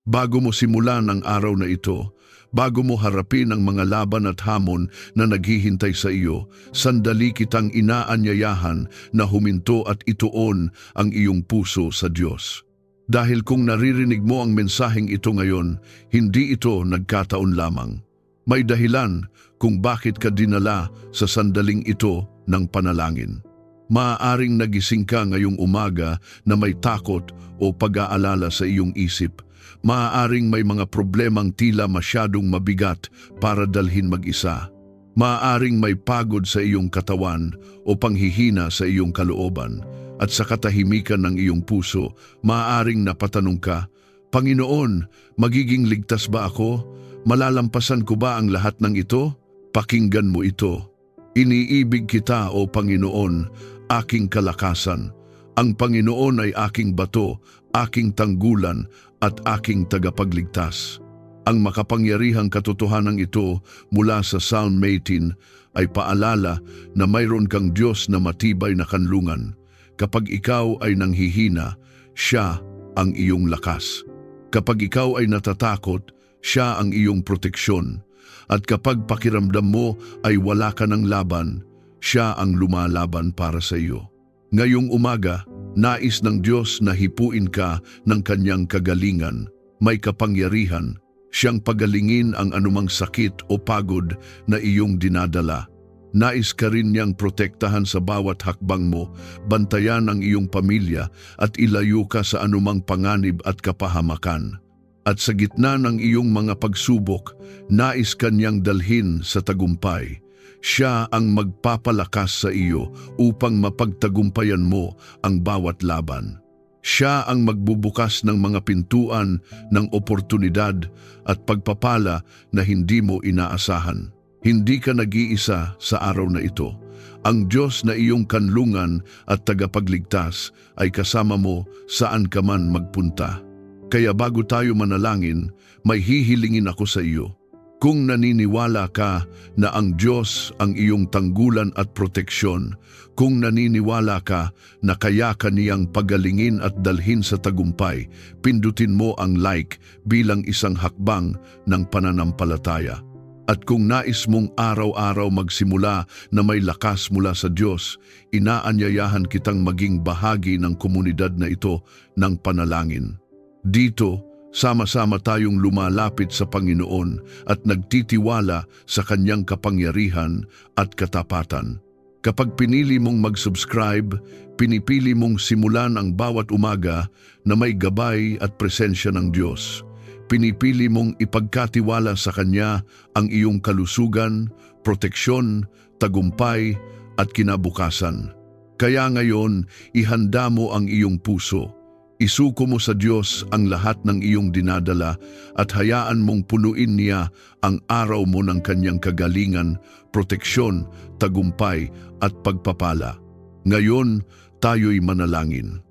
Bago mo simulan ang araw na ito, bago mo harapin ang mga laban at hamon na naghihintay sa iyo, sandali kitang inaanyayahan na huminto at ituon ang iyong puso sa Diyos. Dahil kung naririnig mo ang mensaheng ito ngayon, hindi ito nagkataon lamang. May dahilan kung bakit ka dinala sa sandaling ito ng panalangin. Maaaring nagising ka ngayong umaga na may takot o pag-aalala sa iyong isip. Maaaring may mga problemang tila masyadong mabigat para dalhin mag-isa. Maaaring may pagod sa iyong katawan o panghihina sa iyong kalooban. At sa katahimikan ng iyong puso, maaaring napatanong ka, Panginoon, magiging ligtas ba ako? Malalampasan ko ba ang lahat ng ito? Pakinggan mo ito. Iniibig kita, O Panginoon, aking kalakasan. Ang Panginoon ay aking bato, aking tanggulan, at aking tagapagligtas. Ang makapangyarihang katotohanan ito mula sa Psalm 18 ay paalala na mayroon kang Diyos na matibay na kanlungan. Kapag ikaw ay nanghihina, siya ang iyong lakas. Kapag ikaw ay natatakot, siya ang iyong proteksyon. At kapag pakiramdam mo ay wala ka ng laban, siya ang lumalaban para sa iyo. Ngayong umaga, nais ng Diyos na hipuin ka ng kanyang kagalingan, may kapangyarihan, siyang pagalingin ang anumang sakit o pagod na iyong dinadala. Nais ka rin niyang protektahan sa bawat hakbang mo, bantayan ang iyong pamilya at ilayo ka sa anumang panganib at kapahamakan. At sa gitna ng iyong mga pagsubok, nais ka niyang dalhin sa tagumpay. Siya ang magpapalakas sa iyo upang mapagtagumpayan mo ang bawat laban. Siya ang magbubukas ng mga pintuan ng oportunidad at pagpapala na hindi mo inaasahan. Hindi ka nag-iisa sa araw na ito. Ang Diyos na iyong kanlungan at tagapagligtas ay kasama mo saan ka man magpunta. Kaya bago tayo manalangin, may hihilingin ako sa iyo. Kung naniniwala ka na ang Diyos ang iyong tanggulan at proteksyon, kung naniniwala ka na kaya ka niyang pagalingin at dalhin sa tagumpay, pindutin mo ang like bilang isang hakbang ng pananampalataya. At kung nais mong araw-araw magsimula na may lakas mula sa Diyos, inaanyayahan kitang maging bahagi ng komunidad na ito ng panalangin. Dito, sama-sama tayong lumalapit sa Panginoon at nagtitiwala sa Kanyang kapangyarihan at katapatan. Kapag pinili mong mag-subscribe, pinipili mong simulan ang bawat umaga na may gabay at presensya ng Diyos. Pinipili mong ipagkatiwala sa Kanya ang iyong kalusugan, proteksyon, tagumpay at kinabukasan. Kaya ngayon, ihanda mo ang iyong puso. Isuko mo sa Diyos ang lahat ng iyong dinadala at hayaan mong punuin niya ang araw mo ng Kanyang kagalingan, proteksyon, tagumpay at pagpapala. Ngayon, tayo'y manalangin.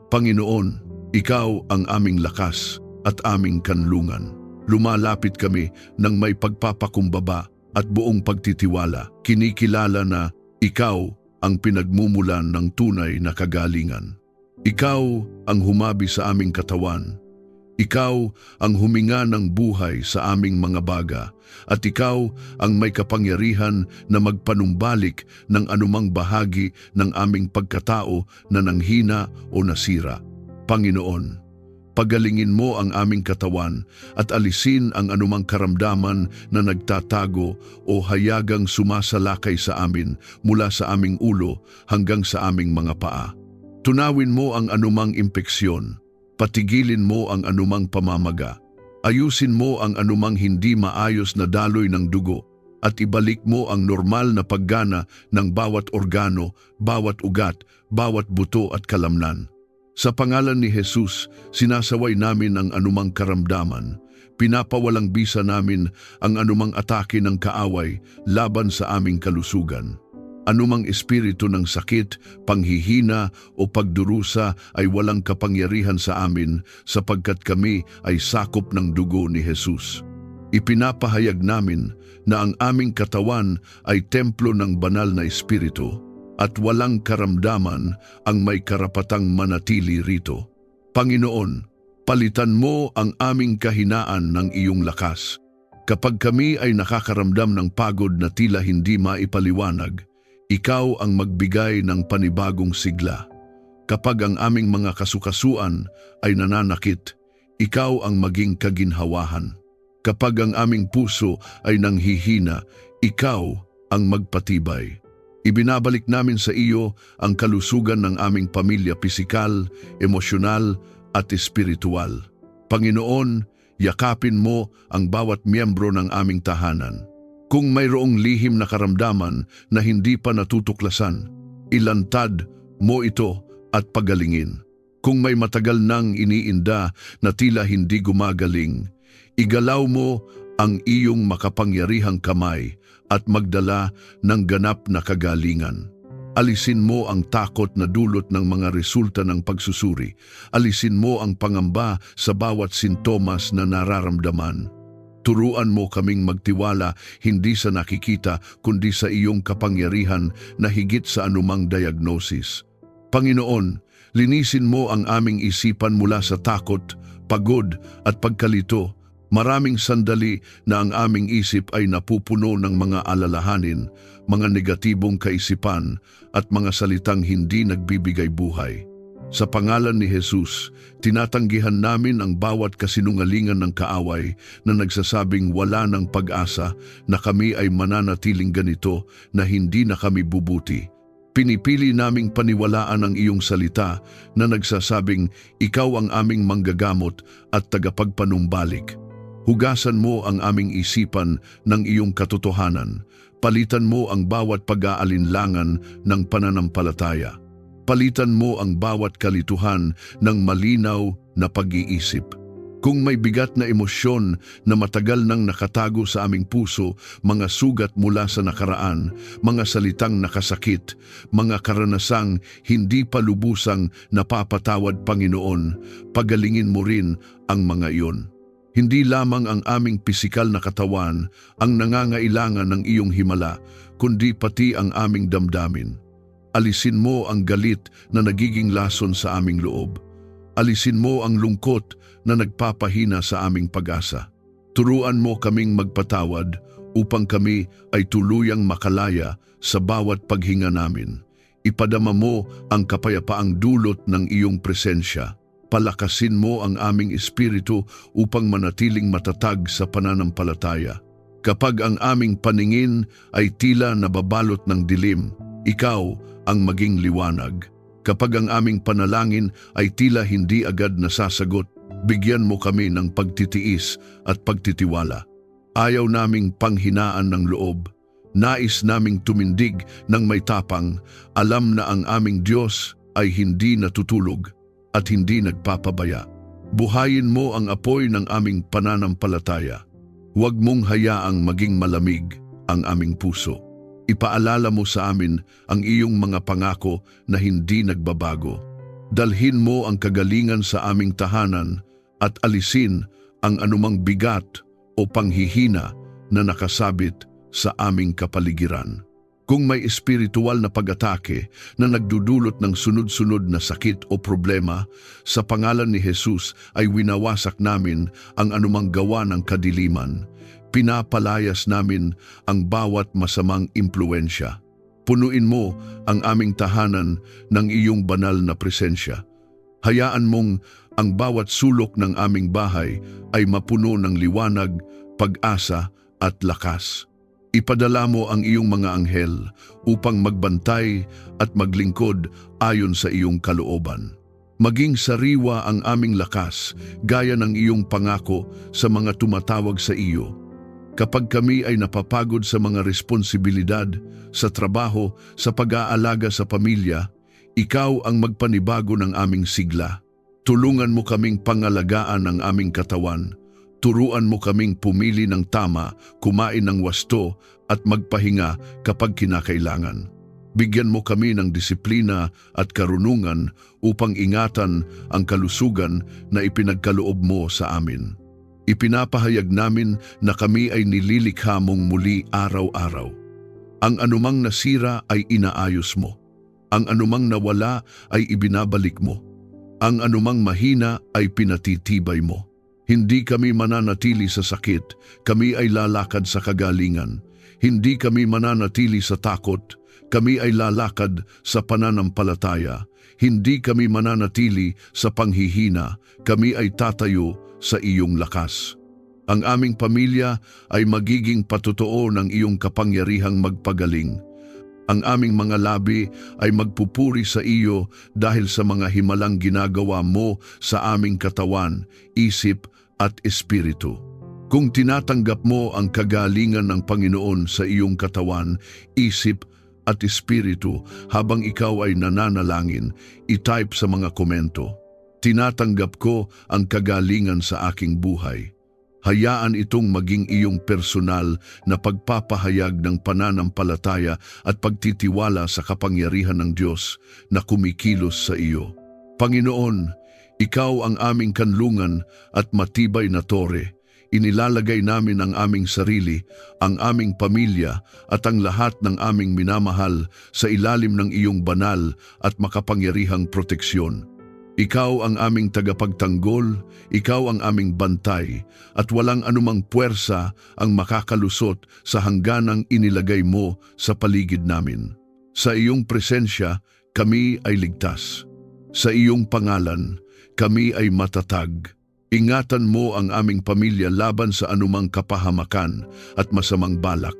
Panginoon, Ikaw ang aming lakas at aming kanlungan. Lumalapit kami ng may pagpapakumbaba at buong pagtitiwala. Kinikilala na Ikaw ang pinagmumulan ng tunay na kagalingan. Ikaw ang humabi sa aming katawan. Ikaw ang huminga ng buhay sa aming mga baga. At Ikaw ang may kapangyarihan na magpanumbalik ng anumang bahagi ng aming pagkatao na nanghina o nasira. Panginoon, pagalingin mo ang aming katawan at alisin ang anumang karamdaman na nagtatago o hayagang sumasalakay sa amin mula sa aming ulo hanggang sa aming mga paa. Tunawin mo ang anumang impeksyon, patigilin mo ang anumang pamamaga, ayusin mo ang anumang hindi maayos na daloy ng dugo, at ibalik mo ang normal na paggana ng bawat organo, bawat ugat, bawat buto at kalamnan. Sa pangalan ni Jesus, sinasaway namin ang anumang karamdaman. Pinapawalang bisa namin ang anumang atake ng kaaway laban sa aming kalusugan. Anumang espiritu ng sakit, panghihina o pagdurusa ay walang kapangyarihan sa amin sapagkat kami ay sakop ng dugo ni Jesus. Ipinapahayag namin na ang aming katawan ay templo ng banal na espiritu at walang karamdaman ang may karapatang manatili rito. Panginoon, Palitan mo ang aming kahinaan ng iyong lakas. Kapag kami ay nakakaramdam ng pagod na tila hindi maipaliwanag, ikaw ang magbigay ng panibagong sigla. Kapag ang aming mga kasukasuan ay nananakit, ikaw ang maging kaginhawahan. Kapag ang aming puso ay nanghihina, ikaw ang magpatibay. Ibinabalik namin sa iyo ang kalusugan ng aming pamilya pisikal, emosyonal at espiritual. Panginoon, yakapin mo ang bawat miyembro ng aming tahanan. Kung mayroong lihim na karamdaman na hindi pa natutuklasan, ilantad mo ito at pagalingin. Kung may matagal nang iniinda na tila hindi gumagaling, igalaw mo ang iyong makapangyarihang kamay at magdala ng ganap na kagalingan. Alisin mo ang takot na dulot ng mga resulta ng pagsusuri. Alisin mo ang pangamba sa bawat sintomas na nararamdaman. Turuan mo kaming magtiwala hindi sa nakikita kundi sa iyong kapangyarihan na higit sa anumang diagnosis. Panginoon, linisin mo ang aming isipan mula sa takot, pagod at pagkalito. Maraming sandali na ang aming isip ay napupuno ng mga alalahanin, mga negatibong kaisipan at mga salitang hindi nagbibigay buhay. Sa pangalan ni Jesus, tinatanggihan namin ang bawat kasinungalingan ng kaaway na nagsasabing wala ng pag-asa na kami ay mananatiling ganito na hindi na kami bubuti. Pinipili naming paniwalaan ang iyong salita na nagsasabing ikaw ang aming manggagamot at tagapagpanumbalik. Hugasan mo ang aming isipan ng iyong katotohanan. Palitan mo ang bawat pag-aalinlangan ng pananampalataya. Palitan mo ang bawat kalituhan ng malinaw na pag-iisip. Kung may bigat na emosyon na matagal nang nakatago sa aming puso, mga sugat mula sa nakaraan, mga salitang nakasakit, mga karanasang hindi pa lubusang napapatawad, Panginoon, pagalingin mo rin ang mga iyon. Hindi lamang ang aming pisikal na katawan ang nangangailangan ng iyong himala, kundi pati ang aming damdamin. Alisin mo ang galit na nagiging lason sa aming loob. Alisin mo ang lungkot na nagpapahina sa aming pag-asa. Turuan mo kaming magpatawad upang kami ay tuluyang makalaya sa bawat paghinga namin. Ipadama mo ang kapayapaang dulot ng iyong presensya. Palakasin mo ang aming espiritu upang manatiling matatag sa pananampalataya. Kapag ang aming paningin ay tila nababalot ng dilim, ikaw ang maging liwanag. Kapag ang aming panalangin ay tila hindi agad nasasagot, bigyan mo kami ng pagtitiis at pagtitiwala. Ayaw naming panghinaan ng loob. Nais naming tumindig ng may tapang, alam na ang aming Diyos ay hindi natutulog at hindi nagpapabaya. Buhayin mo ang apoy ng aming pananampalataya. Huwag mong hayaang maging malamig ang aming puso. Ipaalala mo sa amin ang iyong mga pangako na hindi nagbabago. Dalhin mo ang kagalingan sa aming tahanan at alisin ang anumang bigat o panghihina na nakasabit sa aming kapaligiran. Kung may espiritual na pag-atake na nagdudulot ng sunod-sunod na sakit o problema, sa pangalan ni Jesus ay winawasak namin ang anumang gawa ng kadiliman. Pinapalayas namin ang bawat masamang impluensya. Punuin mo ang aming tahanan ng iyong banal na presensya. Hayaan mong ang bawat sulok ng aming bahay ay mapuno ng liwanag, pag-asa at lakas. Ipadala mo ang iyong mga anghel upang magbantay at maglingkod ayon sa iyong kalooban. Maging sariwa ang aming lakas gaya ng iyong pangako sa mga tumatawag sa iyo. Kapag kami ay napapagod sa mga responsibilidad, sa trabaho, sa pag-aalaga sa pamilya, ikaw ang magpanibago ng aming sigla. Tulungan mo kaming pangalagaan ang aming katawan. Turuan mo kaming pumili ng tama, kumain ng wasto at magpahinga kapag kinakailangan. Bigyan mo kami ng disiplina at karunungan upang ingatan ang kalusugan na ipinagkaloob mo sa amin. Ipinapahayag namin na kami ay nililikha mong muli araw-araw. Ang anumang nasira ay inaayos mo. Ang anumang nawala ay ibinabalik mo. Ang anumang mahina ay pinatitibay mo. Hindi kami mananatili sa sakit, kami ay lalakad sa kagalingan. Hindi kami mananatili sa takot, kami ay lalakad sa pananampalataya. Hindi kami mananatili sa panghihina, kami ay tatayo sa iyong lakas. Ang aming pamilya ay magiging patotoo ng iyong kapangyarihang magpagaling. Ang aming mga labi ay magpupuri sa iyo dahil sa mga himalang ginagawa mo sa aming katawan, isip at espiritu. Kung tinatanggap mo ang kagalingan ng Panginoon sa iyong katawan, isip at espiritu habang ikaw ay nananalangin, i-type sa mga komento, "Tinatanggap ko ang kagalingan sa aking buhay." Hayaan itong maging iyong personal na pagpapahayag ng pananampalataya at pagtitiwala sa kapangyarihan ng Diyos na kumikilos sa iyo. Panginoon, ikaw ang aming kanlungan at matibay na tore. Inilalagay namin ang aming sarili, ang aming pamilya at ang lahat ng aming minamahal sa ilalim ng iyong banal at makapangyarihang proteksyon. Ikaw ang aming tagapagtanggol, ikaw ang aming bantay, at walang anumang puwersa ang makakalusot sa hangganang inilagay mo sa paligid namin. Sa iyong presensya, kami ay ligtas. Sa iyong pangalan, kami ay matatag. Ingatan mo ang aming pamilya laban sa anumang kapahamakan at masamang balak.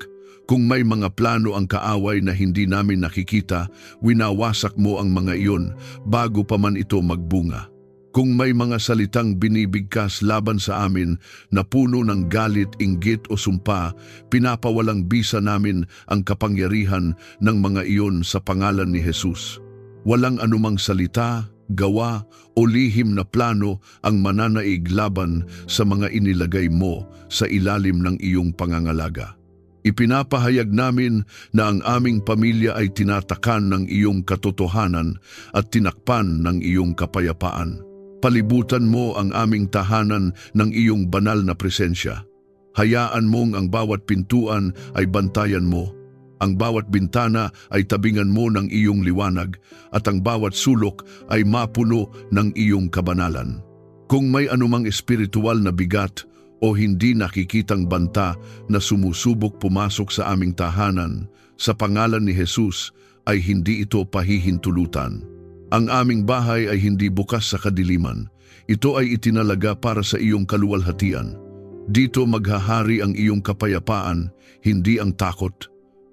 Kung may mga plano ang kaaway na hindi namin nakikita, winawasak mo ang mga iyon bago pa man ito magbunga. Kung may mga salitang binibigkas laban sa amin na puno ng galit, inggit o sumpa, pinapawalang bisa namin ang kapangyarihan ng mga iyon sa pangalan ni Jesus. Walang anumang salita, gawa o lihim na plano ang mananaig laban sa mga inilagay mo sa ilalim ng iyong pangangalaga. Ipinapahayag namin na ang aming pamilya ay tinatakan ng iyong katotohanan at tinakpan ng iyong kapayapaan. Palibutan mo ang aming tahanan ng iyong banal na presensya. Hayaan mong ang bawat pintuan ay bantayan mo. Ang bawat bintana ay tabingan mo ng iyong liwanag at ang bawat sulok ay mapuno ng iyong kabanalan. Kung may anumang espiritual na bigat o hindi nakikitang banta na sumusubok pumasok sa aming tahanan, sa pangalan ni Jesus ay hindi ito pahihintulutan. Ang aming bahay ay hindi bukas sa kadiliman. Ito ay itinalaga para sa iyong kaluwalhatian. Dito maghahari ang iyong kapayapaan, hindi ang takot.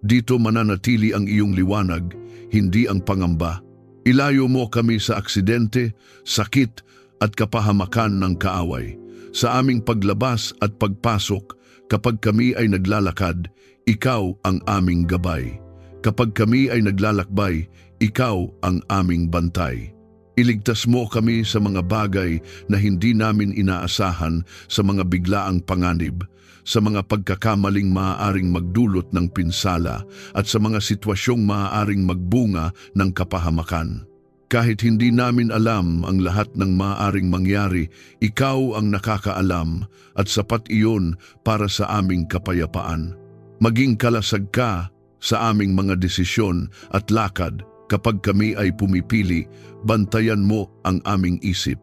Dito mananatili ang iyong liwanag, hindi ang pangamba. Ilayo mo kami sa aksidente, sakit at kapahamakan ng kaaway. Sa aming paglabas at pagpasok, kapag kami ay naglalakad, ikaw ang aming gabay. Kapag kami ay naglalakbay, ikaw ang aming bantay. Iligtas mo kami sa mga bagay na hindi namin inaasahan, sa mga biglaang panganib, sa mga pagkakamaling maaaring magdulot ng pinsala at sa mga sitwasyong maaaring magbunga ng kapahamakan. Kahit hindi namin alam ang lahat ng maaaring mangyari, ikaw ang nakakaalam at sapat iyon para sa aming kapayapaan. Maging kalasag ka sa aming mga desisyon at lakad. Kapag kami ay pumipili, bantayan mo ang aming isip.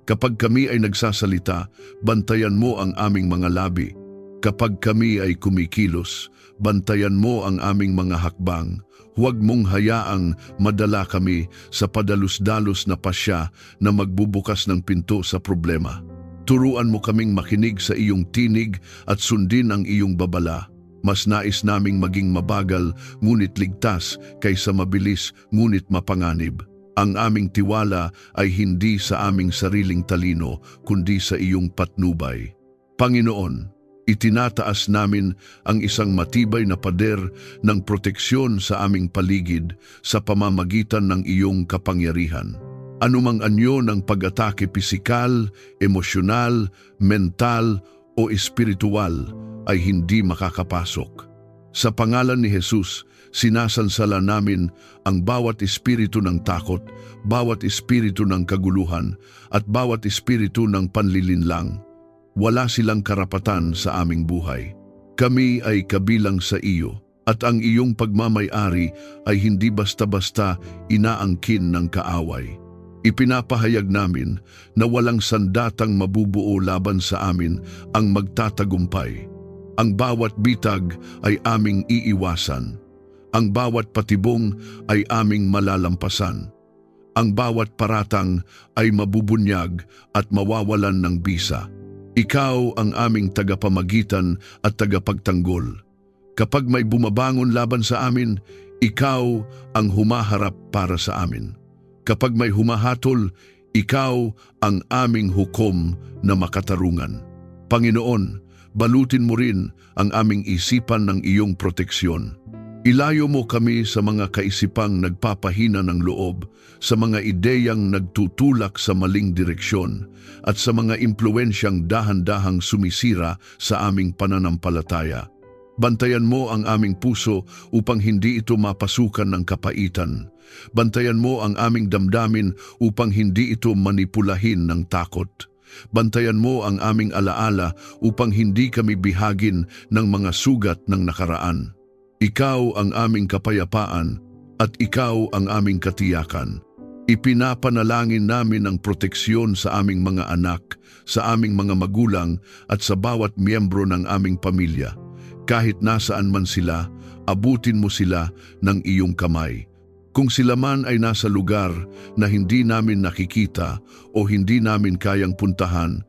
Kapag kami ay nagsasalita, bantayan mo ang aming mga labi. Kapag kami ay kumikilos, bantayan mo ang aming mga hakbang. Huwag mong hayaang madala kami sa padalus-dalus na pasya na magbubukas ng pinto sa problema. Turuan mo kaming makinig sa iyong tinig at sundin ang iyong babala. Mas nais naming maging mabagal ngunit ligtas kaysa mabilis ngunit mapanganib. Ang aming tiwala ay hindi sa aming sariling talino kundi sa iyong patnubay. Panginoon, itinataas namin ang isang matibay na pader ng proteksyon sa aming paligid sa pamamagitan ng iyong kapangyarihan. Anumang anyo ng pag-atake pisikal, emosyonal, mental o espiritual ay hindi makakapasok. Sa pangalan ni Jesus, sinasansala namin ang bawat espiritu ng takot, bawat espiritu ng kaguluhan at bawat espiritu ng panlilinlang. Wala silang karapatan sa aming buhay. Kami ay kabilang sa iyo at ang iyong pagmamay-ari ay hindi basta-basta inaangkin ng kaaway. Ipinapahayag namin na walang sandatang mabubuo laban sa amin ang magtatagumpay. Ang bawat bitag ay aming iiwasan. Ang bawat patibong ay aming malalampasan. Ang bawat paratang ay mabubunyag at mawawalan ng bisa. Ikaw ang aming tagapamagitan at tagapagtanggol. Kapag may bumabangon laban sa amin, ikaw ang humaharap para sa amin. Kapag may humahatol, ikaw ang aming hukom na makatarungan. Panginoon, balutin mo rin ang aming isipan ng iyong proteksyon. Ilayo mo kami sa mga kaisipang nagpapahina ng loob, sa mga ideyang nagtutulak sa maling direksyon, at sa mga impluensyang dahan-dahang sumisira sa aming pananampalataya. Bantayan mo ang aming puso upang hindi ito mapasukan ng kapaitan. Bantayan mo ang aming damdamin upang hindi ito manipulahin ng takot. Bantayan mo ang aming alaala upang hindi kami bihagin ng mga sugat ng nakaraan. Ikaw ang aming kapayapaan at ikaw ang aming katiyakan. Ipinapanalangin namin ang proteksyon sa aming mga anak, sa aming mga magulang at sa bawat miyembro ng aming pamilya. Kahit nasaan man sila, abutin mo sila ng iyong kamay. Kung sila man ay nasa lugar na hindi namin nakikita o hindi namin kayang puntahan,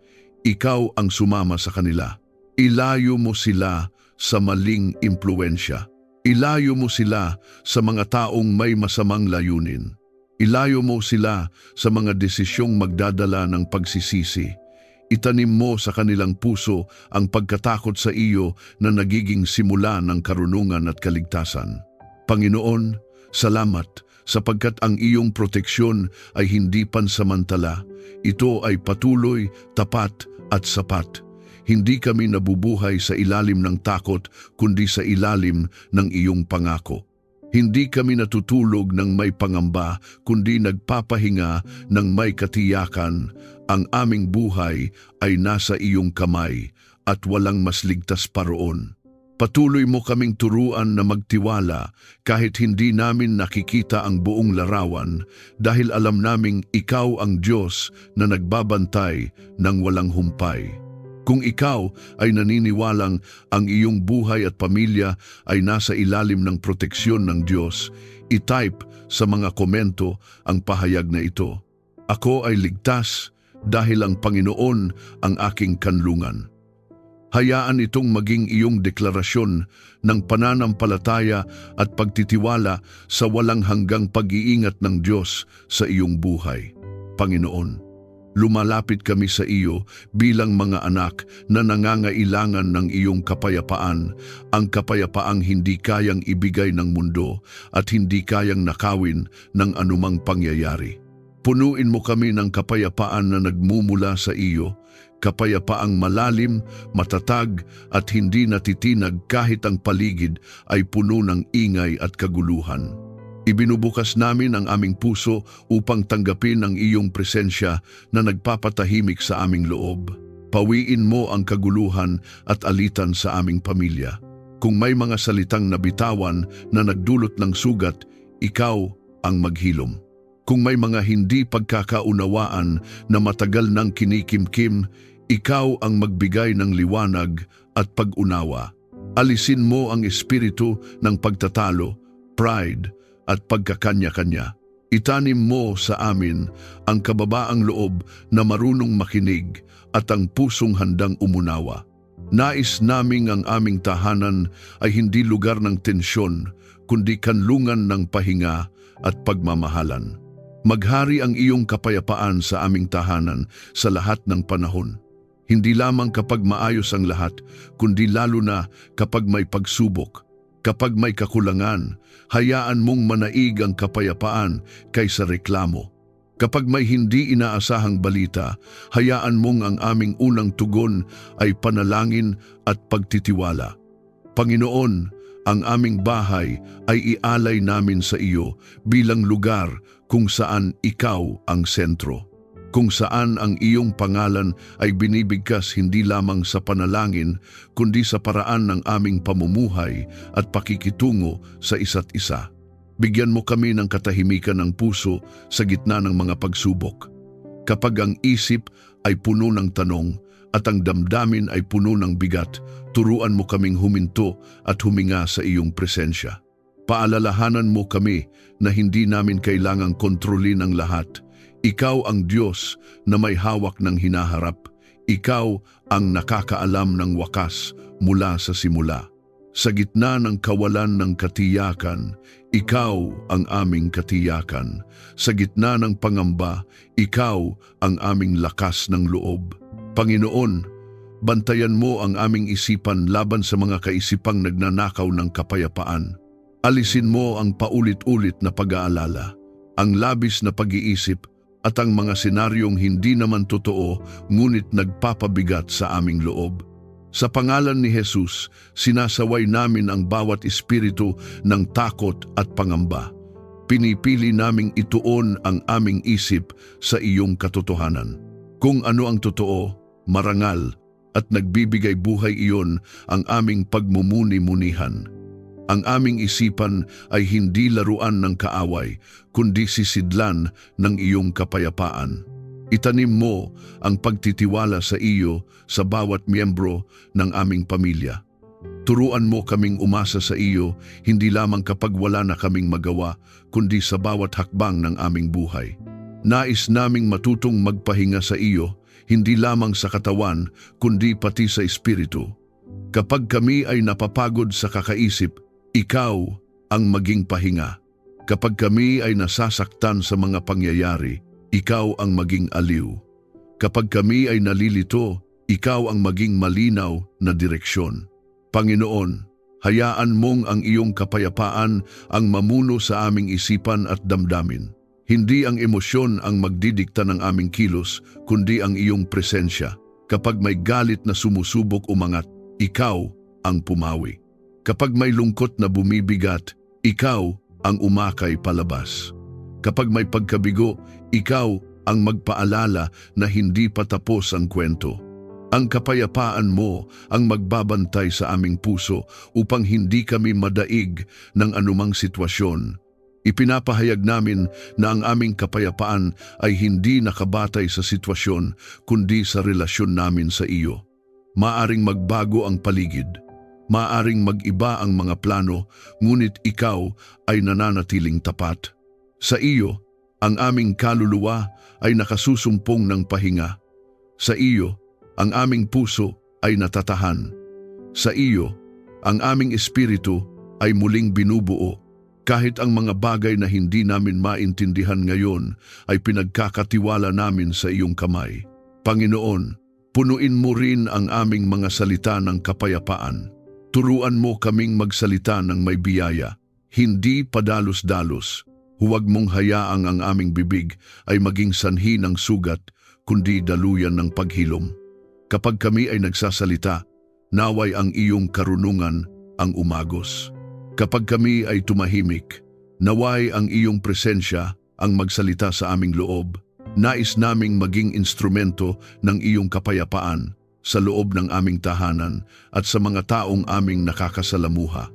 ikaw ang sumama sa kanila. Ilayo mo sila sa maling impluensya. Ilayo mo sila sa mga taong may masamang layunin. Ilayo mo sila sa mga desisyong magdadala ng pagsisisi. Itanim mo sa kanilang puso ang pagkatakot sa iyo na nagiging simula ng karunungan at kaligtasan. Panginoon, salamat sapagkat ang iyong proteksyon ay hindi pansamantala. Ito ay patuloy, tapat at sapat. Hindi kami nabubuhay sa ilalim ng takot kundi sa ilalim ng iyong pangako. Hindi kami natutulog ng may pangamba kundi nagpapahinga ng may katiyakan. Ang aming buhay ay nasa iyong kamay at walang mas ligtas pa roon. Patuloy mo kaming turuan na magtiwala kahit hindi namin nakikita ang buong larawan dahil alam naming ikaw ang Diyos na nagbabantay ng walang humpay. Kung ikaw ay naniniwalang ang iyong buhay at pamilya ay nasa ilalim ng proteksyon ng Diyos, i-type sa mga komento ang pahayag na ito. Ako ay ligtas dahil ang Panginoon ang aking kanlungan. Hayaan itong maging iyong deklarasyon ng pananampalataya at pagtitiwala sa walang hanggang pag-iingat ng Diyos sa iyong buhay. Panginoon, lumalapit kami sa iyo bilang mga anak na nangangailangan ng iyong kapayapaan, ang kapayapaang hindi kayang ibigay ng mundo at hindi kayang nakawin ng anumang pangyayari. Punuin mo kami ng kapayapaan na nagmumula sa iyo, kapayapaang malalim, matatag at hindi natitinag kahit ang paligid ay puno ng ingay at kaguluhan. Ibinubukas namin ang aming puso upang tanggapin ang iyong presensya na nagpapatahimik sa aming loob. Pawiin mo ang kaguluhan at alitan sa aming pamilya. Kung may mga salitang nabitawan na nagdulot ng sugat, ikaw ang maghilom. Kung may mga hindi pagkakaunawaan na matagal nang kinikimkim, ikaw ang magbigay ng liwanag at pag-unawa. Alisin mo ang espiritu ng pagtatalo, pride, at pagkakanya-kanya. Itanim mo sa amin ang kababaang loob na marunong makinig at ang pusong handang umunawa. Nais naming ang aming tahanan ay hindi lugar ng tensyon, kundi kanlungan ng pahinga at pagmamahalan. Maghari ang iyong kapayapaan sa aming tahanan sa lahat ng panahon. Hindi lamang kapag maayos ang lahat, kundi lalo na kapag may pagsubok. Kapag may kakulangan, hayaan mong manaig ang kapayapaan kaysa reklamo. Kapag may hindi inaasahang balita, hayaan mong ang aming unang tugon ay panalangin at pagtitiwala. Panginoon, ang aming bahay ay ialay namin sa iyo bilang lugar kung saan ikaw ang sentro. Kung saan ang iyong pangalan ay binibigkas hindi lamang sa panalangin, kundi sa paraan ng aming pamumuhay at pakikitungo sa isa't isa. Bigyan mo kami ng katahimikan ng puso sa gitna ng mga pagsubok. Kapag ang isip ay puno ng tanong at ang damdamin ay puno ng bigat, turuan mo kaming huminto at huminga sa iyong presensya. Paalalahanan mo kami na hindi namin kailangang kontrolin ang lahat. Ikaw ang Diyos na may hawak ng hinaharap. Ikaw ang nakakaalam ng wakas mula sa simula. Sa gitna ng kawalan ng katiyakan, ikaw ang aming katiyakan. Sa gitna ng pangamba, ikaw ang aming lakas ng loob. Panginoon, bantayan mo ang aming isipan laban sa mga kaisipang nagnanakaw ng kapayapaan. Alisin mo ang paulit-ulit na pag-aalala, ang labis na pag-iisip at ang mga senaryong hindi naman totoo ngunit nagpapabigat sa aming loob. Sa pangalan ni Jesus, sinasaway namin ang bawat espiritu ng takot at pangamba. Pinipili naming ituon ang aming isip sa iyong katotohanan. Kung ano ang totoo, marangal, at nagbibigay buhay iyon ang aming pagmumuni-munihan. Ang aming isipan ay hindi laruan ng kaaway, kundi sisidlan ng iyong kapayapaan. Itanim mo ang pagtitiwala sa iyo sa bawat miyembro ng aming pamilya. Turuan mo kaming umasa sa iyo, hindi lamang kapag wala na kaming magawa, kundi sa bawat hakbang ng aming buhay. Nais naming matutong magpahinga sa iyo, hindi lamang sa katawan, kundi pati sa espiritu. Kapag kami ay napapagod sa kakaisip, ikaw ang maging pahinga. Kapag kami ay nasasaktan sa mga pangyayari, ikaw ang maging aliw. Kapag kami ay nalilito, ikaw ang maging malinaw na direksyon. Panginoon, hayaan mong ang iyong kapayapaan ang mamuno sa aming isipan at damdamin. Hindi ang emosyon ang magdidikta ng aming kilos, kundi ang iyong presensya. Kapag may galit na sumusubok umangat, ikaw ang pumawi. Kapag may lungkot na bumibigat, ikaw ang umakay palabas. Kapag may pagkabigo, ikaw ang magpaalala na hindi pa tapos ang kwento. Ang kapayapaan mo ang magbabantay sa aming puso upang hindi kami madaig ng anumang sitwasyon. Ipinapahayag namin na ang aming kapayapaan ay hindi nakabatay sa sitwasyon kundi sa relasyon namin sa iyo. Maaring magbago ang paligid, maaring mag-iba ang mga plano, ngunit ikaw ay nananatiling tapat. Sa iyo, ang aming kaluluwa ay nakasusumpong ng pahinga. Sa iyo, ang aming puso ay natatahan. Sa iyo, ang aming espiritu ay muling binubuo. Kahit ang mga bagay na hindi namin maintindihan ngayon ay pinagkakatiwala namin sa iyong kamay. Panginoon, punuin mo rin ang aming mga salita ng kapayapaan. Turuan mo kaming magsalita ng may biyaya, hindi padalos-dalos. Huwag mong hayaang ang aming bibig ay maging sanhi ng sugat, kundi daluyan ng paghilom. Kapag kami ay nagsasalita, naway ang iyong karunungan ang umagos. Kapag kami ay tumahimik, naway ang iyong presensya ang magsalita sa aming loob. Nais naming maging instrumento ng iyong kapayapaan sa loob ng aming tahanan at sa mga taong aming nakakasalamuha.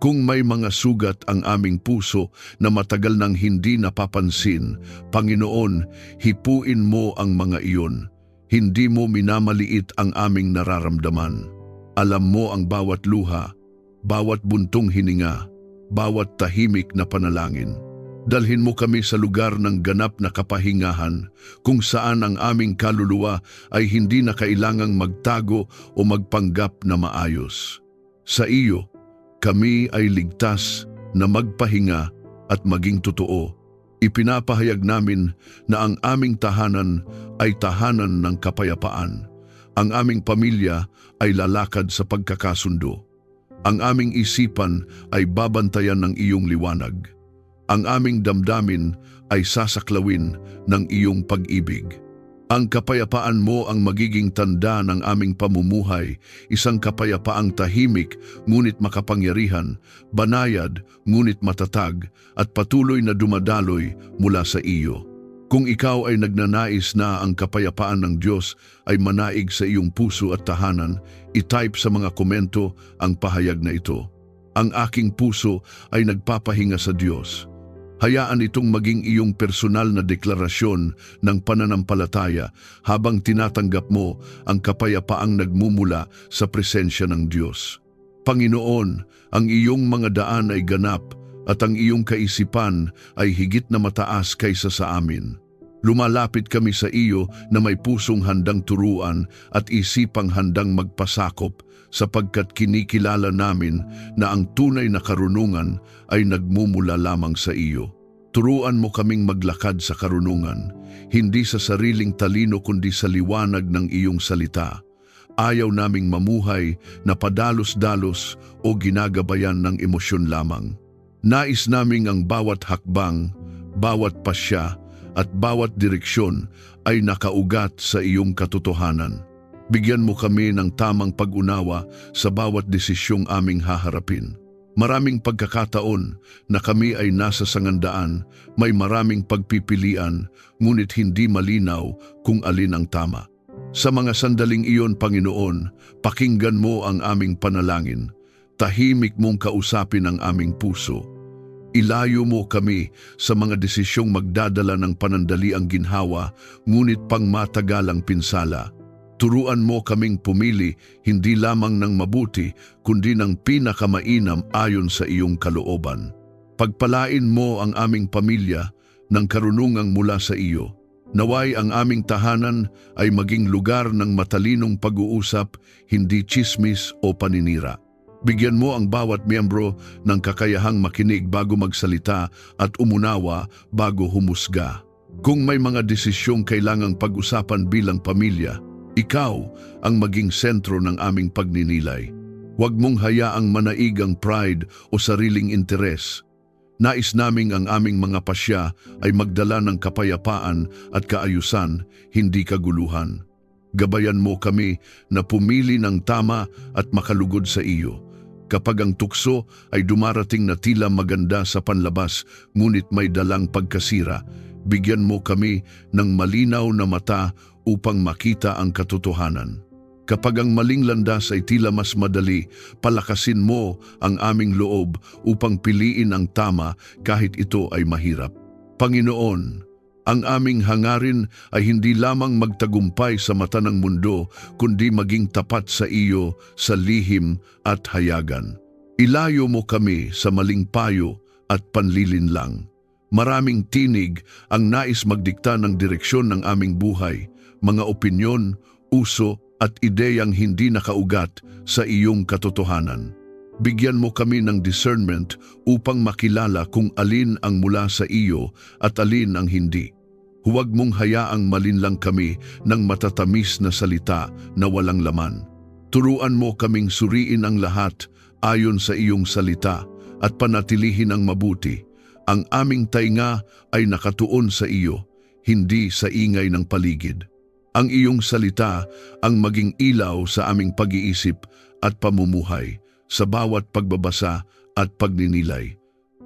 Kung may mga sugat ang aming puso na matagal nang hindi napapansin, Panginoon, hipuin mo ang mga iyon. Hindi mo minamaliit ang aming nararamdaman. Alam mo ang bawat luha, bawat buntong hininga, bawat tahimik na panalangin. Dalhin mo kami sa lugar ng ganap na kapahingahan kung saan ang aming kaluluwa ay hindi na kailangang magtago o magpanggap na maayos. Sa iyo, kami ay ligtas na magpahinga at maging totoo. Ipinapahayag namin na ang aming tahanan ay tahanan ng kapayapaan. Ang aming pamilya ay lalakad sa pagkakasundo. Ang aming isipan ay babantayan ng iyong liwanag. Ang aming damdamin ay sasaklawin ng iyong pag-ibig. Ang kapayapaan mo ang magiging tanda ng aming pamumuhay, isang kapayapaang tahimik ngunit makapangyarihan, banayad ngunit matatag, at patuloy na dumadaloy mula sa iyo. Kung ikaw ay nagnanais na ang kapayapaan ng Diyos ay manaig sa iyong puso at tahanan, i-type sa mga komento ang pahayag na ito. Ang aking puso ay nagpapahinga sa Diyos. Hayaan itong maging iyong personal na deklarasyon ng pananampalataya habang tinatanggap mo ang kapayapaang nagmumula sa presensya ng Diyos. Panginoon, ang iyong mga daan ay ganap at ang iyong kaisipan ay higit na mataas kaysa sa amin. Lumalapit kami sa iyo na may pusong handang turuan at isipang handang magpasakop sapagkat kinikilala namin na ang tunay na karunungan ay nagmumula lamang sa iyo. Turuan mo kaming maglakad sa karunungan, hindi sa sariling talino kundi sa liwanag ng iyong salita. Ayaw naming mamuhay na padalos-dalos o ginagabayan ng emosyon lamang. Nais naming ang bawat hakbang, bawat pasya, at bawat direksyon ay nakaugat sa iyong katotohanan. Bigyan mo kami ng tamang pag-unawa sa bawat desisyong aming haharapin. Maraming pagkakataon na kami ay nasa sangandaan, may maraming pagpipilian, ngunit hindi malinaw kung alin ang tama. Sa mga sandaling iyon, Panginoon, pakinggan mo ang aming panalangin. Tahimik mong kausapin ang aming puso. Ilayo mo kami sa mga desisyong magdadala ng panandaliang ginhawa, ngunit pangmatagalang pinsala. Turuan mo kaming pumili hindi lamang ng mabuti, kundi ng pinakamainam ayon sa iyong kalooban. Pagpalain mo ang aming pamilya ng karunungang mula sa iyo. Naway ang aming tahanan ay maging lugar ng matalinong pag-uusap, hindi tsismis o paninira. Bigyan mo ang bawat miyembro ng kakayahang makinig bago magsalita at umunawa bago humusga. Kung may mga desisyong kailangang pag-usapan bilang pamilya, ikaw ang maging sentro ng aming pagninilay. Huwag mong hayaang manaig ang pride o sariling interes. Nais naming ang aming mga pasya ay magdala ng kapayapaan at kaayusan, hindi kaguluhan. Gabayan mo kami na pumili ng tama at makalugod sa iyo. Kapag ang tukso ay dumarating na tila maganda sa panlabas, ngunit may dalang pagkasira, bigyan mo kami ng malinaw na mata upang makita ang katotohanan. Kapag ang maling landas ay tila mas madali, palakasin mo ang aming loob upang piliin ang tama kahit ito ay mahirap. Panginoon, ang aming hangarin ay hindi lamang magtagumpay sa mata ng mundo, kundi maging tapat sa iyo sa lihim at hayagan. Ilayo mo kami sa maling payo at panlilinlang. Maraming tinig ang nais magdikta ng direksyon ng aming buhay, mga opinyon, uso at ideyang hindi nakaugat sa iyong katotohanan. Bigyan mo kami ng discernment upang makilala kung alin ang mula sa iyo at alin ang hindi. Huwag mong hayaang malinlang kami ng matatamis na salita na walang laman. Turuan mo kaming suriin ang lahat ayon sa iyong salita at panatilihin ang mabuti. Ang aming tainga ay nakatuon sa iyo, hindi sa ingay ng paligid. Ang iyong salita ang maging ilaw sa aming pag-iisip at pamumuhay, sa bawat pagbabasa at pagninilay.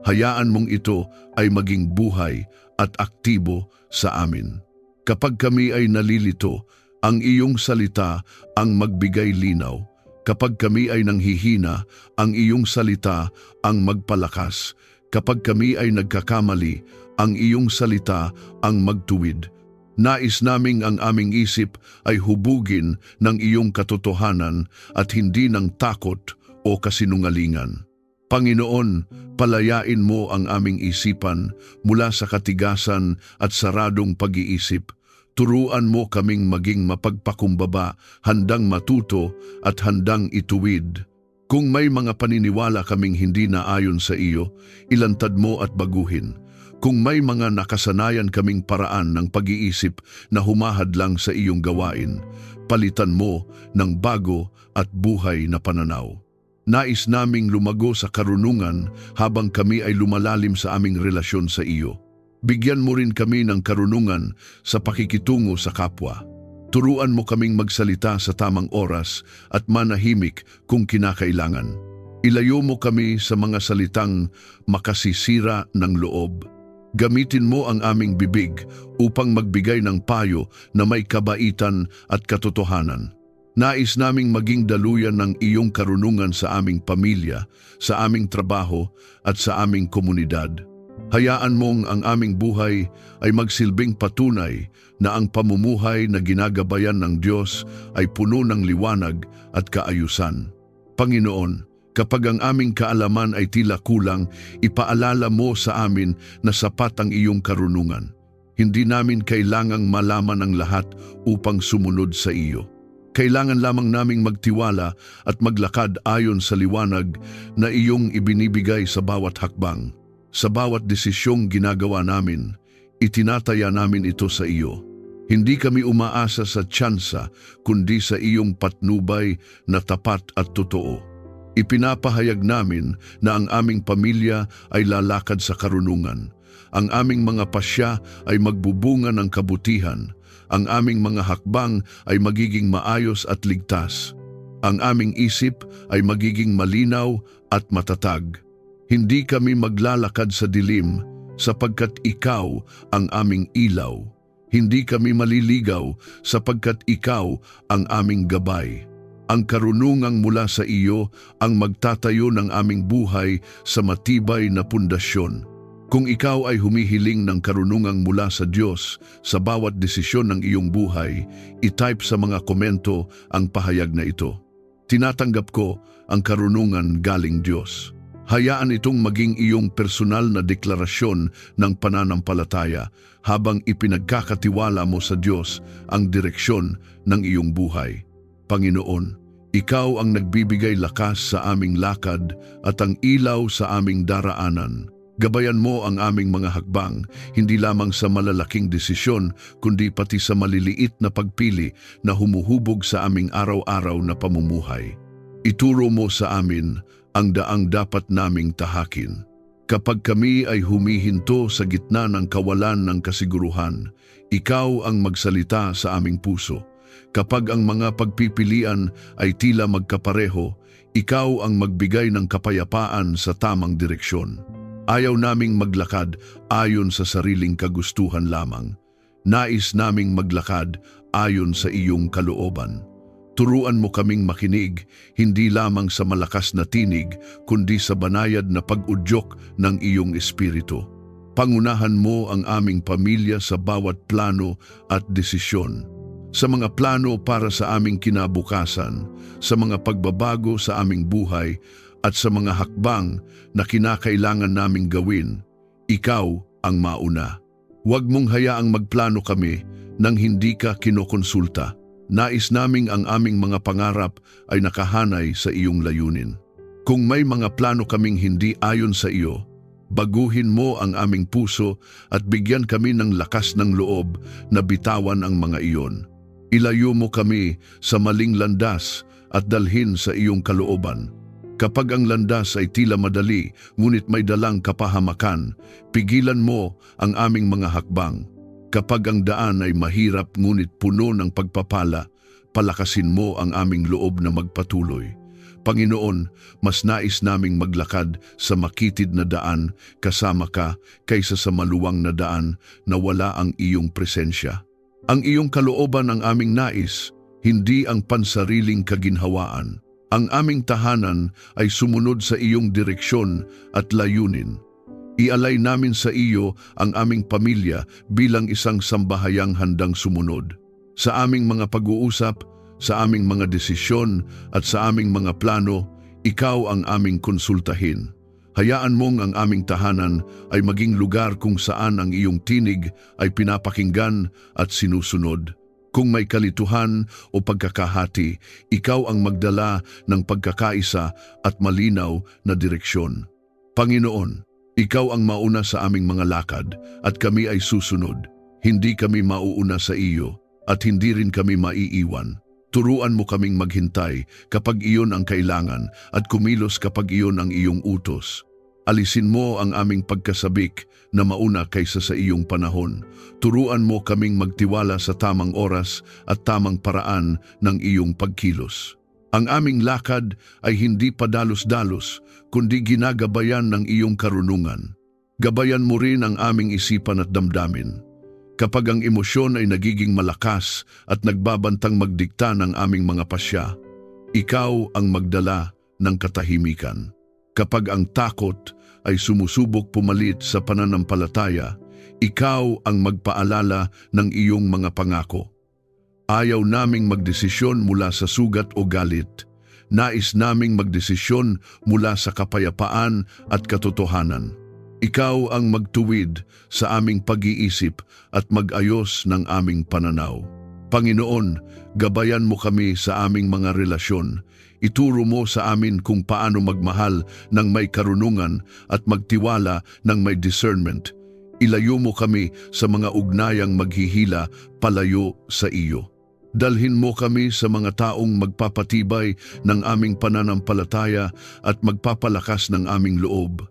Hayaan mong ito ay maging buhay at aktibo sa amin. Kapag kami ay nalilito, ang iyong salita ang magbigay linaw. Kapag kami ay nanghihina, ang iyong salita ang magpalakas. Kapag kami ay nagkakamali, ang iyong salita ang magtuwid. Nais naming ang aming isip ay hubugin ng iyong katotohanan at hindi ng takot o kasinungalingan. Panginoon, palayain mo ang aming isipan mula sa katigasan at saradong pag-iisip. Turuan mo kaming maging mapagpakumbaba, handang matuto at handang ituwid. Kung may mga paniniwala kaming hindi naayon sa iyo, ilantad mo at baguhin. Kung may mga nakasanayan kaming paraan ng pag-iisip na humahadlang sa iyong gawain, palitan mo ng bago at buhay na pananaw. Nais naming lumago sa karunungan habang kami ay lumalalim sa aming relasyon sa iyo. Bigyan mo rin kami ng karunungan sa pakikitungo sa kapwa. Turuan mo kaming magsalita sa tamang oras at manahimik kung kinakailangan. Ilayo mo kami sa mga salitang makasisira ng loob. Gamitin mo ang aming bibig upang magbigay ng payo na may kabaitan at katotohanan. Nais naming maging daluyan ng iyong karunungan sa aming pamilya, sa aming trabaho at sa aming komunidad. Hayaan mong ang aming buhay ay magsilbing patunay na ang pamumuhay na ginagabayan ng Diyos ay puno ng liwanag at kaayusan. Panginoon, kapag ang aming kaalaman ay tila kulang, ipaalala mo sa amin na sapat ang iyong karunungan. Hindi namin kailangang malaman ang lahat upang sumunod sa iyo. Kailangan lamang naming magtiwala at maglakad ayon sa liwanag na iyong ibinibigay sa bawat hakbang. Sa bawat desisyong ginagawa namin, itinataya namin ito sa iyo. Hindi kami umaasa sa tsansa, kundi sa iyong patnubay na tapat at totoo. Ipinapahayag namin na ang aming pamilya ay lalakad sa karunungan. Ang aming mga pasya ay magbubunga ng kabutihan. Ang aming mga hakbang ay magiging maayos at ligtas. Ang aming isip ay magiging malinaw at matatag. Hindi kami maglalakad sa dilim sapagkat ikaw ang aming ilaw. Hindi kami maliligaw sapagkat ikaw ang aming gabay. Ang karunungang mula sa iyo ang magtatayo ng aming buhay sa matibay na pundasyon. Kung ikaw ay humihiling ng karunungang mula sa Diyos sa bawat desisyon ng iyong buhay, itype sa mga komento ang pahayag na ito. Tinatanggap ko ang karunungan galing Diyos. Hayaan itong maging iyong personal na deklarasyon ng pananampalataya habang ipinagkakatiwala mo sa Diyos ang direksyon ng iyong buhay. Panginoon, ikaw ang nagbibigay lakas sa aming lakad at ang ilaw sa aming daraanan. Gabayan mo ang aming mga hakbang, hindi lamang sa malalaking desisyon, kundi pati sa maliliit na pagpili na humuhubog sa aming araw-araw na pamumuhay. Ituro mo sa amin ang daang dapat naming tahakin. Kapag kami ay humihinto sa gitna ng kawalan ng kasiguruhan, ikaw ang magsalita sa aming puso. Kapag ang mga pagpipilian ay tila magkapareho, ikaw ang magbigay ng kapayapaan sa tamang direksyon. Ayaw naming maglakad ayon sa sariling kagustuhan lamang. Nais naming maglakad ayon sa iyong kalooban. Turuan mo kaming makinig, hindi lamang sa malakas na tinig, kundi sa banayad na pag-udyok ng iyong espiritu. Pangunahan mo ang aming pamilya sa bawat plano at desisyon. Sa mga plano para sa aming kinabukasan, sa mga pagbabago sa aming buhay, at sa mga hakbang na kinakailangan naming gawin, ikaw ang mauna. Huwag mong hayaang magplano kami nang hindi ka kinokonsulta. Nais naming ang aming mga pangarap ay nakahanay sa iyong layunin. Kung may mga plano kaming hindi ayon sa iyo, baguhin mo ang aming puso at bigyan kami ng lakas ng loob na bitawan ang mga iyon. Ilayo mo kami sa maling landas at dalhin sa iyong kalooban. Kapag ang landas ay tila madali, ngunit may dalang kapahamakan, pigilan mo ang aming mga hakbang. Kapag ang daan ay mahirap ngunit puno ng pagpapala, palakasin mo ang aming loob na magpatuloy. Panginoon, mas nais naming maglakad sa makitid na daan kasama ka kaysa sa maluwang na daan na wala ang iyong presensya. Ang iyong kalooban ang aming nais, hindi ang pansariling kaginhawaan. Ang aming tahanan ay sumunod sa iyong direksyon at layunin. Ialay namin sa iyo ang aming pamilya bilang isang sambahayang handang sumunod. Sa aming mga pag-uusap, sa aming mga desisyon at sa aming mga plano, ikaw ang aming konsultahin. Hayaan mong ang aming tahanan ay maging lugar kung saan ang iyong tinig ay pinapakinggan at sinusunod. Kung may kalituhan o pagkakahati, ikaw ang magdala ng pagkakaisa at malinaw na direksyon. Panginoon, ikaw ang mauna sa aming mga lakad at kami ay susunod. Hindi kami mauuna sa iyo at hindi rin kami maiiwan. Turuan mo kaming maghintay kapag iyon ang kailangan at kumilos kapag iyon ang iyong utos. Alisin mo ang aming pagkasabik na mauna kaysa sa iyong panahon. Turuan mo kaming magtiwala sa tamang oras at tamang paraan ng iyong pagkilos. Ang aming lakad ay hindi padalos-dalos, kundi ginagabayan ng iyong karunungan. Gabayan mo rin ang aming isipan at damdamin. Kapag ang emosyon ay nagiging malakas at nagbabantang magdikta ng aming mga pasya, ikaw ang magdala ng katahimikan. Kapag ang takot ay sumusubok pumalit sa pananampalataya, ikaw ang magpaalala ng iyong mga pangako. Ayaw naming magdesisyon mula sa sugat o galit. Nais naming magdesisyon mula sa kapayapaan at katotohanan. Ikaw ang magtuwid sa aming pag-iisip at mag-ayos ng aming pananaw. Panginoon, gabayan mo kami sa aming mga relasyon. Ituro mo sa amin kung paano magmahal ng may karunungan at magtiwala ng may discernment. Ilayo mo kami sa mga ugnayang maghihila palayo sa iyo. Dalhin mo kami sa mga taong magpapatibay ng aming pananampalataya at magpapalakas ng aming loob.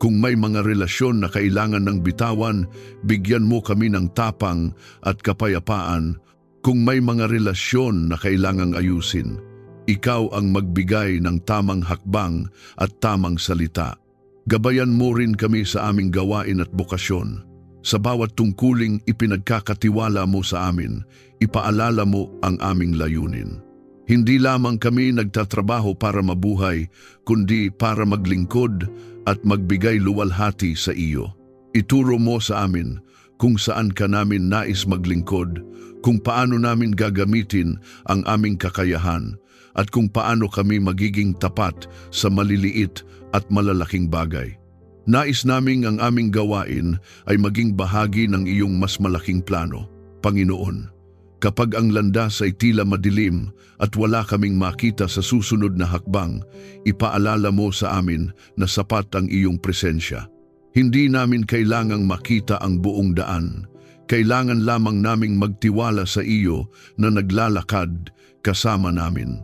Kung may mga relasyon na kailangan ng bitawan, bigyan mo kami ng tapang at kapayapaan. Kung may mga relasyon na kailangang ayusin, ikaw ang magbigay ng tamang hakbang at tamang salita. Gabayan mo rin kami sa aming gawain at bokasyon. Sa bawat tungkuling ipinagkakatiwala mo sa amin, ipaalala mo ang aming layunin. Hindi lamang kami nagtatrabaho para mabuhay, kundi para maglingkod at magbigay luwalhati sa iyo. Ituro mo sa amin kung saan ka namin nais maglingkod, kung paano namin gagamitin ang aming kakayahan, at kung paano kami magiging tapat sa maliliit at malalaking bagay. Nais naming ang aming gawain ay maging bahagi ng iyong mas malaking plano, Panginoon. Kapag ang landas ay tila madilim at wala kaming makita sa susunod na hakbang, ipaalala mo sa amin na sapat ang iyong presensya. Hindi namin kailangang makita ang buong daan. Kailangan lamang naming magtiwala sa iyo na naglalakad kasama namin.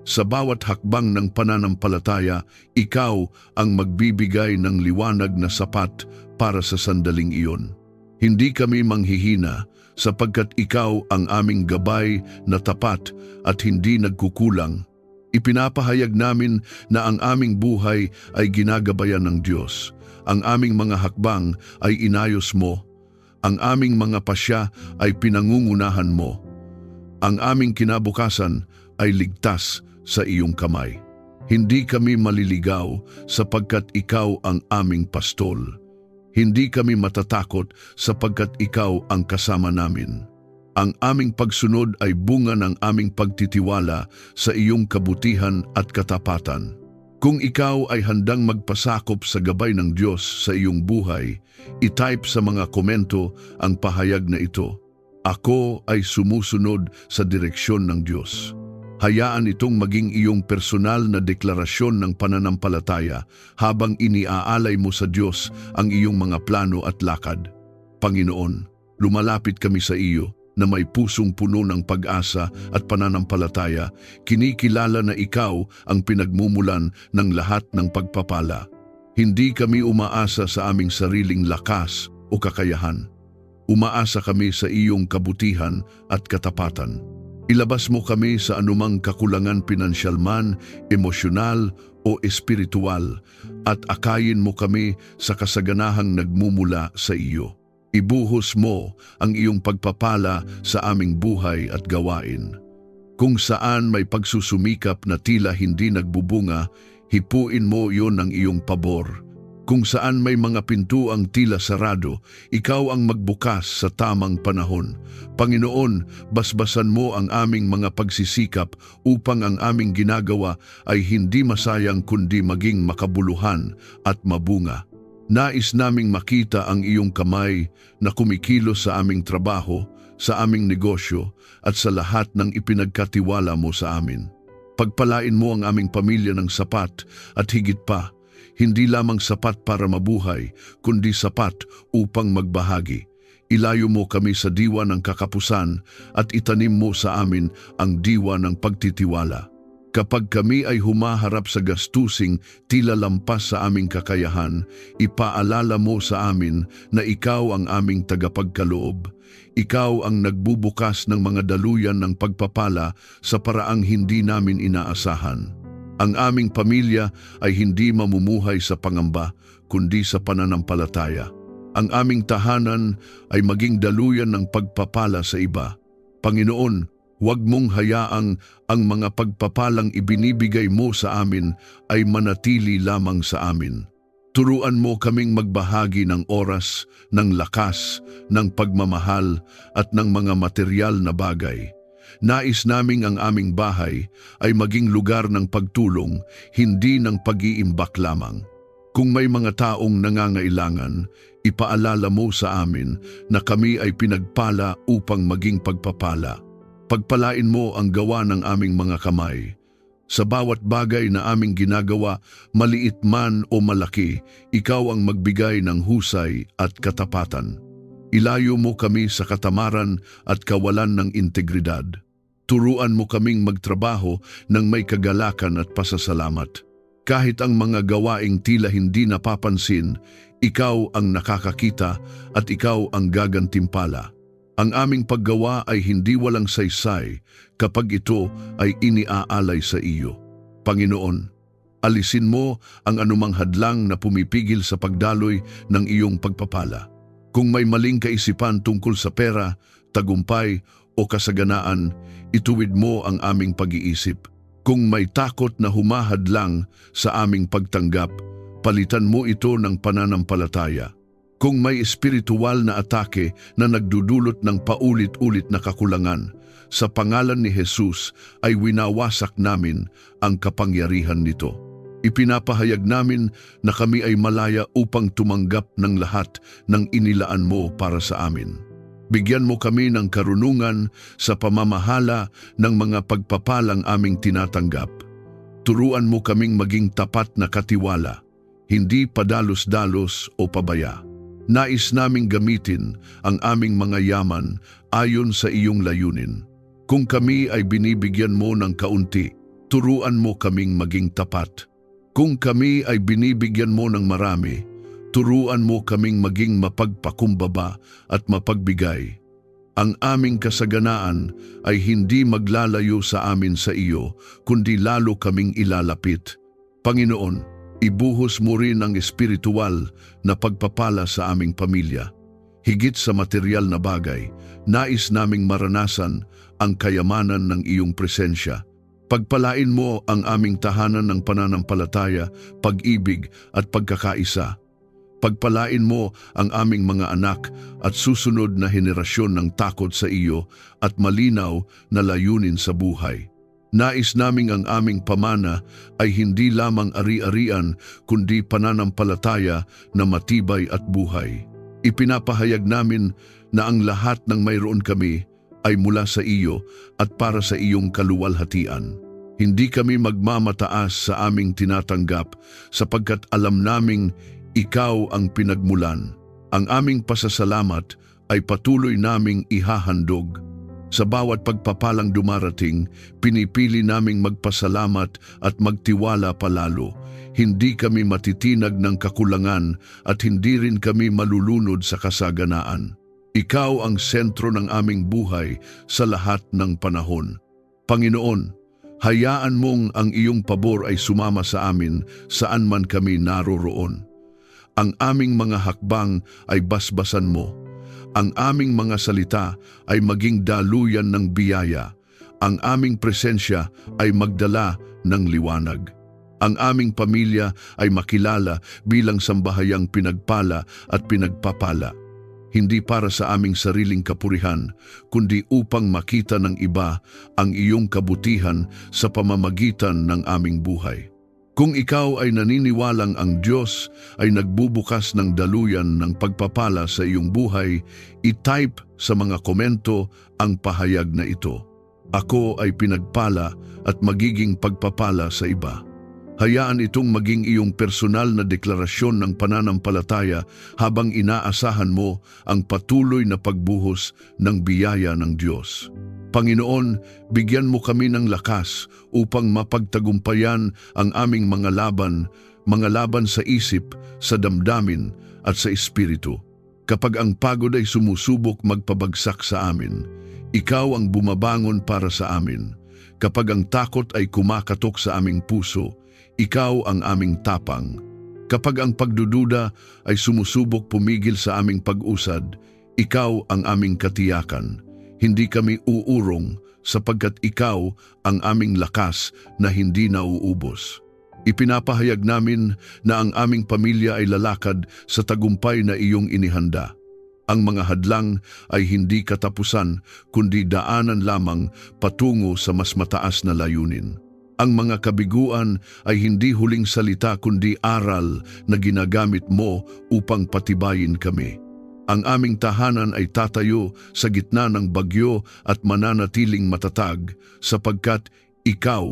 Sa bawat hakbang ng pananampalataya, ikaw ang magbibigay ng liwanag na sapat para sa sandaling iyon. Hindi kami manghihina sapagkat ikaw ang aming gabay na tapat at hindi nagkukulang. Ipinapahayag namin na ang aming buhay ay ginagabayan ng Diyos. Ang aming mga hakbang ay inayos mo. Ang aming mga pasya ay pinangungunahan mo. Ang aming kinabukasan ay ligtas sa iyong kamay. Hindi kami maliligaw sapagkat ikaw ang aming pastol. Hindi kami matatakot sapagkat ikaw ang kasama namin. Ang aming pagsunod ay bunga ng aming pagtitiwala sa iyong kabutihan at katapatan. Kung ikaw ay handang magpasakop sa gabay ng Diyos sa iyong buhay, i-type sa mga komento ang pahayag na ito. Ako ay sumusunod sa direksyon ng Diyos. Hayaan itong maging iyong personal na deklarasyon ng pananampalataya habang iniaalay mo sa Diyos ang iyong mga plano at lakad. Panginoon, lumalapit kami sa iyo na may pusong puno ng pag-asa at pananampalataya, kinikilala na ikaw ang pinagmumulan ng lahat ng pagpapala. Hindi kami umaasa sa aming sariling lakas o kakayahan. Umaasa kami sa iyong kabutihan at katapatan. Ilabas mo kami sa anumang kakulangan pinansyal man, emosyonal o espiritual, at akayin mo kami sa kasaganahang nagmumula sa iyo. Ibuhos mo ang iyong pagpapala sa aming buhay at gawain. Kung saan may pagsusumikap na tila hindi nagbubunga, hipuin mo iyon ng iyong pabor. Kung saan may mga pintuang tila sarado, ikaw ang magbukas sa tamang panahon. Panginoon, basbasan mo ang aming mga pagsisikap upang ang aming ginagawa ay hindi masayang kundi maging makabuluhan at mabunga. Nais naming makita ang iyong kamay na kumikilos sa aming trabaho, sa aming negosyo at sa lahat ng ipinagkatiwala mo sa amin. Pagpalain mo ang aming pamilya ng sapat at higit pa, hindi lamang sapat para mabuhay, kundi sapat upang magbahagi. Ilayo mo kami sa diwa ng kakapusan at itanim mo sa amin ang diwa ng pagtitiwala. Kapag kami ay humaharap sa gastusing tila lampas sa aming kakayahan, ipaalala mo sa amin na ikaw ang aming tagapagkaloob. Ikaw ang nagbubukas ng mga daluyan ng pagpapala sa paraang hindi namin inaasahan. Ang aming pamilya ay hindi mamumuhay sa pangamba, kundi sa pananampalataya. Ang aming tahanan ay maging daluyan ng pagpapala sa iba. Panginoon, huwag mong hayaang ang mga pagpapalang ibinibigay mo sa amin ay manatili lamang sa amin. Turuan mo kaming magbahagi ng oras, ng lakas, ng pagmamahal at ng mga material na bagay. Nais naming ang aming bahay ay maging lugar ng pagtulong, hindi ng pag-iimbak lamang. Kung may mga taong nangangailangan, ipaalala mo sa amin na kami ay pinagpala upang maging pagpapala. Pagpalain mo ang gawa ng aming mga kamay. Sa bawat bagay na aming ginagawa, maliit man o malaki, ikaw ang magbigay ng husay at katapatan. Ilayo mo kami sa katamaran at kawalan ng integridad. Turuan mo kaming magtrabaho ng may kagalakan at pasasalamat. Kahit ang mga gawaing tila hindi napapansin, ikaw ang nakakakita at ikaw ang gagantimpala. Ang aming paggawa ay hindi walang saysay kapag ito ay iniaalay sa iyo. Panginoon, alisin mo ang anumang hadlang na pumipigil sa pagdaloy ng iyong pagpapala. Kung may maling kaisipan tungkol sa pera, tagumpay o kasaganaan, ituwid mo ang aming pag-iisip. Kung may takot na humahadlang sa aming pagtanggap, palitan mo ito ng pananampalataya. Kung may espiritual na atake na nagdudulot ng paulit-ulit na kakulangan, sa pangalan ni Jesus ay winawasak namin ang kapangyarihan nito. Ipinapahayag namin na kami ay malaya upang tumanggap ng lahat ng inilaan mo para sa amin. Bigyan mo kami ng karunungan sa pamamahala ng mga pagpapalang aming tinatanggap. Turuan mo kaming maging tapat na katiwala, hindi padalos-dalos o pabaya. Nais naming gamitin ang aming mga yaman ayon sa iyong layunin. Kung kami ay binibigyan mo ng kaunti, turuan mo kaming maging tapat. Kung kami ay binibigyan mo ng marami, turuan mo kaming maging mapagpakumbaba at mapagbigay. Ang aming kasaganaan ay hindi maglalayo sa amin sa iyo, kundi lalo kaming ilalapit. Panginoon, ibuhos mo rin ang espiritual na pagpapala sa aming pamilya. Higit sa material na bagay, nais naming maranasan ang kayamanan ng iyong presensya. Pagpalain mo ang aming tahanan ng pananampalataya, pag-ibig at pagkakaisa. Pagpalain mo ang aming mga anak at susunod na henerasyon ng takot sa iyo at malinaw na layunin sa buhay. Nais naming ang aming pamana ay hindi lamang ari-arian kundi pananampalataya na matibay at buhay. Ipinapahayag namin na ang lahat ng mayroon kami ay mula sa iyo at para sa iyong kaluwalhatian. Hindi kami magmamataas sa aming tinatanggap sapagkat alam naming ikaw ang pinagmulan. Ang aming pasasalamat ay patuloy naming ihahandog. Sa bawat pagpapalang dumarating, pinipili naming magpasalamat at magtiwala palalo. Hindi kami matitinag ng kakulangan at hindi rin kami malulunod sa kasaganaan. Ikaw ang sentro ng aming buhay sa lahat ng panahon. Panginoon, hayaan mong ang iyong pabor ay sumama sa amin saan man kami naroroon. Ang aming mga hakbang ay basbasan mo. Ang aming mga salita ay maging daluyan ng biyaya. Ang aming presensya ay magdala ng liwanag. Ang aming pamilya ay makilala bilang sambahayang pinagpala at pinagpapala. Hindi para sa aming sariling kapurihan, kundi upang makita ng iba ang iyong kabutihan sa pamamagitan ng aming buhay. Kung ikaw ay naniniwalang ang Diyos ay nagbubukas ng daluyan ng pagpapala sa iyong buhay, i-type sa mga komento ang pahayag na ito. Ako ay pinagpala at magiging pagpapala sa iba. Hayaan itong maging iyong personal na deklarasyon ng pananampalataya habang inaasahan mo ang patuloy na pagbuhos ng biyaya ng Diyos. Panginoon, bigyan mo kami ng lakas upang mapagtagumpayan ang aming mga laban sa isip, sa damdamin at sa espiritu. Kapag ang pagod ay sumusubok magpabagsak sa amin, ikaw ang bumabangon para sa amin. Kapag ang takot ay kumakatok sa aming puso, ikaw ang aming tapang. Kapag ang pagdududa ay sumusubok pumigil sa aming pag-usad, ikaw ang aming katiyakan. Hindi kami uurong sapagkat ikaw ang aming lakas na hindi nauubos. Ipinapahayag namin na ang aming pamilya ay lalakad sa tagumpay na iyong inihanda. Ang mga hadlang ay hindi katapusan kundi daanan lamang patungo sa mas mataas na layunin. Ang mga kabiguan ay hindi huling salita kundi aral na ginagamit mo upang patibayin kami. Ang aming tahanan ay tatayo sa gitna ng bagyo at mananatiling matatag sapagkat ikaw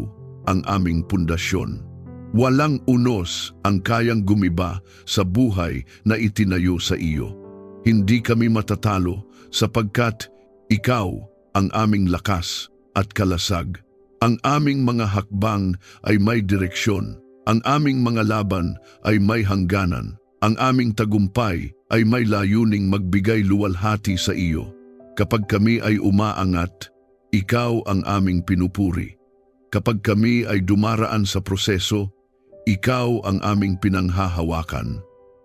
ang aming pundasyon. Walang unos ang kayang gumiba sa buhay na itinayo sa iyo. Hindi kami matatalo sapagkat ikaw ang aming lakas at kalasag. Ang aming mga hakbang ay may direksyon. Ang aming mga laban ay may hangganan. Ang aming tagumpay ay may layuning magbigay luwalhati sa iyo. Kapag kami ay umaangat, ikaw ang aming pinupuri. Kapag kami ay dumaraan sa proseso, ikaw ang aming pinanghahawakan.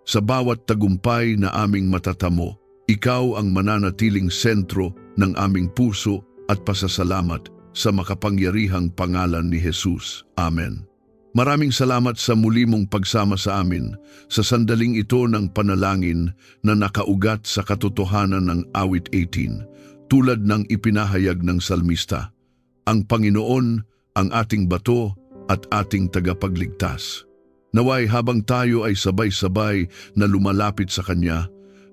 Sa bawat tagumpay na aming matatamo, ikaw ang mananatiling sentro ng aming puso at pasasalamat sa makapangyarihang pangalan ni Jesus. Amen. Maraming salamat sa muli mong pagsama sa amin sa sandaling ito ng panalangin na nakaugat sa katotohanan ng awit 18, tulad ng ipinahayag ng salmista. Ang Panginoon ang ating bato at ating tagapagligtas. Naway habang tayo ay sabay-sabay na lumalapit sa Kanya,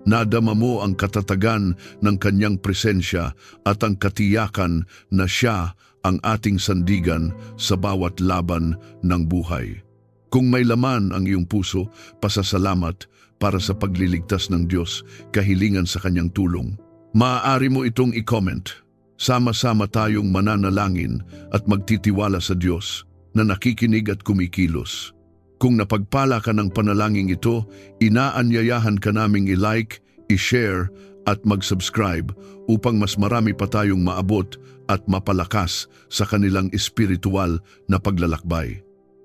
nadama mo ang katatagan ng Kanyang presensya at ang katiyakan na Siya ang ating sandigan sa bawat laban ng buhay. Kung may laman ang iyong puso, pasasalamat para sa pagliligtas ng Diyos, kahilingan sa Kanyang tulong. Maaari mo itong i-comment. Sama-sama tayong mananalangin at magtitiwala sa Diyos na nakikinig at kumikilos. Kung napagpala ka ng panalangin ito, inaanyayahan ka naming i-like, i-share at mag-subscribe upang mas marami pa tayong maabot at mapalakas sa kanilang espiritual na paglalakbay.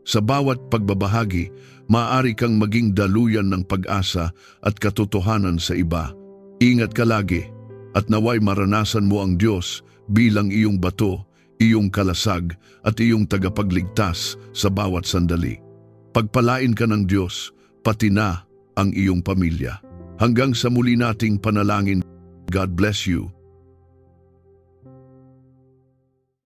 Sa bawat pagbabahagi, maaari kang maging daluyan ng pag-asa at katotohanan sa iba. Ingat ka lagi at naway maranasan mo ang Diyos bilang iyong bato, iyong kalasag at iyong tagapagligtas sa bawat sandali. Pagpalain ka ng Diyos, pati na ang iyong pamilya. Hanggang sa muli nating panalangin, God bless you.